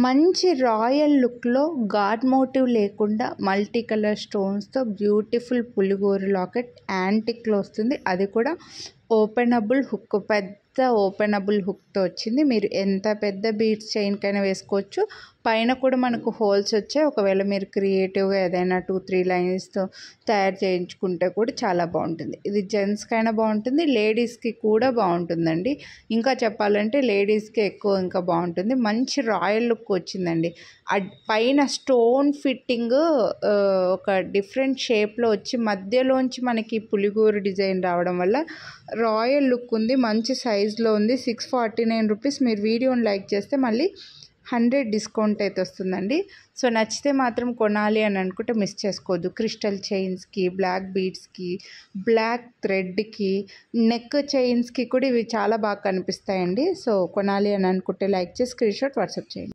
మంచి రాయల్ లుక్లో God motive లేకుండా మల్టీ కలర్ స్టోన్స్తో బ్యూటిఫుల్ పులిగోరు లాకెట్ యాంటిక్లో వస్తుంది. అది కూడా ఓపెనబుల్ హుక్, పెద్ద ఓపెనబుల్ హుక్తో వచ్చింది. మీరు ఎంత పెద్ద బీడ్స్ చైన్కైనా వేసుకోవచ్చు. పైన కూడా మనకు హోల్స్ వచ్చాయి. ఒకవేళ మీరు క్రియేటివ్గా ఏదైనా 2-3 లైన్స్తో తయారు చేయించుకుంటే కూడా చాలా బాగుంటుంది. ఇది జెంట్స్కైనా బాగుంటుంది, లేడీస్కి కూడా బాగుంటుందండి. ఇంకా చెప్పాలంటే లేడీస్కి ఎక్కువ ఇంకా బాగుంటుంది. మంచి రాయల్ లుక్ వచ్చిందండి. పైన స్టోన్ ఫిట్టింగ్ ఒక డిఫరెంట్ షేప్లో వచ్చి మధ్యలోంచి మనకి పులిగోరు డిజైన్ రావడం వల్ల రాయల్ లుక్ ఉంది. మంచి సైజులో ఉంది. 649 రూపీస్. మీరు వీడియోని లైక్ చేస్తే మళ్ళీ 100 డిస్కౌంట్ అయితే వస్తుందండి. సో నచ్చితే మాత్రం కొనాలి అని అనుకుంటే మిస్ చేసుకోవద్దు. క్రిస్టల్ చైన్స్కి, బ్లాక్ బీడ్స్కి, బ్లాక్ థ్రెడ్కి, నెక్ చైన్స్కి కూడా ఇవి చాలా బాగా కనిపిస్తాయండి. సో కొనాలి అని అనుకుంటే లైక్ చేసి స్క్రీన్ షాట్ వాట్సాప్ చేయండి.